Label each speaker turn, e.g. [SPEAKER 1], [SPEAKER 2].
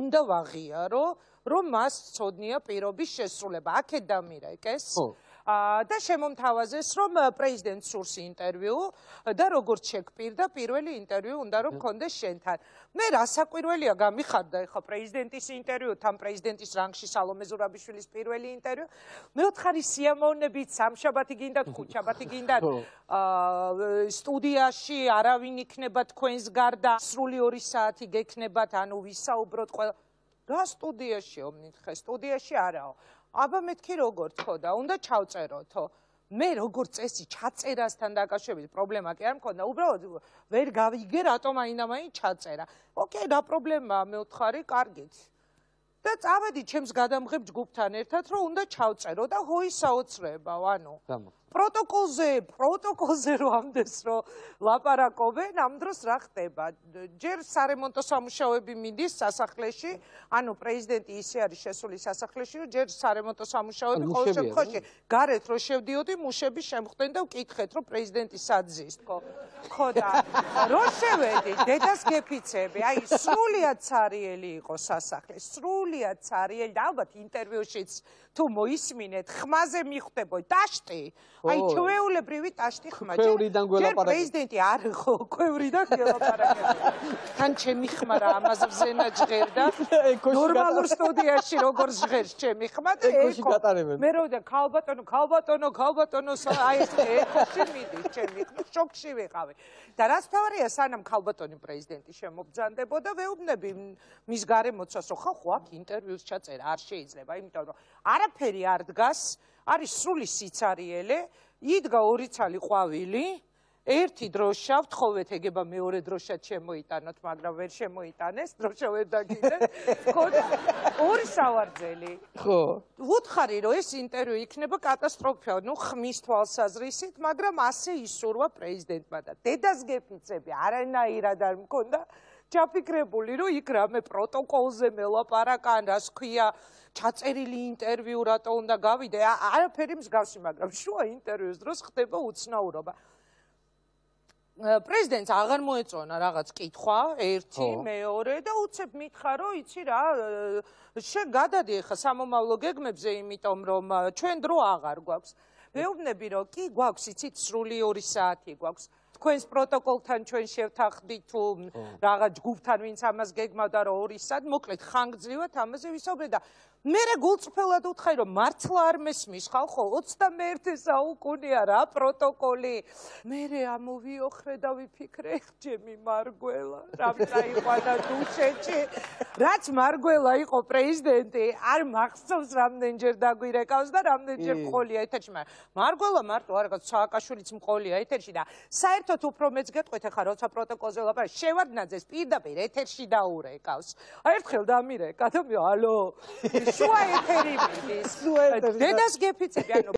[SPEAKER 1] უნდა ვაღიარო, რომ მას ცოდნია პირობის შესრულება. აქეთ დამირეკეს. და შემომთავაზეს, რომ პრეზიდენტს სურს ინტერვიუ და როგორც შეგვპირდა, პირველი ინტერვიუ უნდა რომ გქონდეს შენთან. მე რასაკვირველია გამიხარდა ეხა პრეზიდენტის ინტერვიუ, თან პრეზიდენტის რანგში სალომე ზურაბიშვილის პირველი ინტერვიუ. მეოთხარი სიამოვნებით, სამშაბათი გინდათ, ხუთშაბათი გინდათ, სტუდიაში არავინ იქნება თქვენს გარდა, სრული 2 საათი გექნებათ, ანუ ვისაუბროთ ყველა. რა სტუდიაშიო მითხე, სტუდიაში არაო. აბა მეთქი როგორ თქოდა, უნდა ჩავწეროთო. მე როგორც წესი ჩაწერასთან დაკავშირებით პრობლემა კი არ მქონდა, უბრალოდ ვერ გავიგე რატომ აინამაინ ჩაწერა. ოკეი, რა პრობლემაა, მეოთხარი, კარგით. და წავედი ჩემს გადამღებ ჯგუფთან ერთად, რომ უნდა ჩავწერო და ჰოისაოცრებავ, ანუ პროტოკოლზე რო ამდენს რომ ლაპარაკობენ, ამ დროს რა ხდება? ჯერ სარემონტო სამუშაოები მიდის სასახლეში, ანუ პრეზიდენტი ისე არის შესული სასახლეში, რომ ჯერ სარემონტო სამუშაოები ყოველ შემთხვევაში გარეთ რო შევდიოდი, მუშები შემხვდნენ და ვკითხეთ, რომ პრეზიდენტი სად ზის, ხო და რო შევედი, დედას გეფიცები, აი სრულიად ცარიელი იყო სასახლე, სრულიად ცარიელი და ალბათ ინტერვიუშიც თუ მოისმინეთ, ხმაზე მიხვდებო ტაშტი, აი ჩვეულებრივი ტაშტი ხმა. ჯერ პრეზიდენტი არ ხო, ქვევრიდან გელაპარაკებდა. თან ჩემი ხმა რა ამაზე ვზენა ჟღერდა. ნორმალურ სტუდიაში როგორ ჟღერს ჩემი ხმა და მე რო და ქალბატონო, აი ეს ეხოში მიდის ჩემი ხმა, შოკში ვიყავი. და რაც თავარია, სანამ ქალბატონი პრეზიდენტი შემობძანდებოდა, ვეუბნები მის გარემოცვას, რომ ხო აქ ინტერვიუს ჩაწერა არ შეიძლება, იმიტომ რომ არაფერი არ დგას, არის სრული სიცარიელე, იდგა 2 ცალი ყვავილი, ერთი დროშა, ვთხოვეთ ეგება მეორე დროშა შემოიტანოთ, მაგრამ ვერ შემოიტანეს, დროშა ვერ დაგიდეთ. ხო, 2 სავარძელი. ხო. ვუთხარი, რომ ეს ინტერვიუ იქნება კატასტროფა, ნუ ხმის თვალსაზრისით, მაგრამ ასე ისურვა პრეზიდენტმა და დედას გეფიცები, არანაირად არ მქონდა ჩაფიქრებული, რომ იქ რამე პროტოკოლზე მელაპარაკან, რას ქვია, ჩაწერილი ინტერვიუ რატო უნდა გავიდე, არაფერი მსგავსი, მაგრამ შუა ინტერვიუს დროს ხდება უცნაურობა. პრეზიდენტს აღარ მოეწონა რაღაც კითხვა, ერთი, მეორე და უცებ მითხრა, რომ იცი რა, გადადი ახლა სამომავლო გეგმებზე, იმიტომ რომ ჩვენ დრო აღარ გვაქვს. ვეუბნები, რომ კი გვაქვს, იცით, სრული 2 საათი გვაქვს. თქვენს პროტოკოლთან ჩვენ შევთანხმდით თუ რაღაც ჯგუფთან ვინც ამას გეგმავდა რომ 2 საათი, მოკლედ ხანგრძლივად ამაზე ვისაუბრეთ და მე გულწრფელად ვუთხარი რომ მართლა არ მესმის ხალხო 21 საუკუნეა რა პროტოკოლი. მე ამოვიოხრე და ვიფიქრე ჩემი მარგველა, რამდენი იყო დუშეთში. რაც მარგველა იყო პრეზიდენტი, არ მახსოვს რამდენჯერ დაგვირეკავს და რამდენჯერ მყოლია ეთერში. მარგველა მარტო არ რაღაც სააკაშვილიც მყოლია ეთერში და საერთოდ უფრო მეც გეტყვით ახლა როცა პროტოკოლზე ლაპარაკობ, შევარდნაძეს პირდაპირ ეთერში დაურეკავს. ერთხელ დამირეკა და მე ალო შუა ეთერი მიდის. დედას გეფიცები, ანუ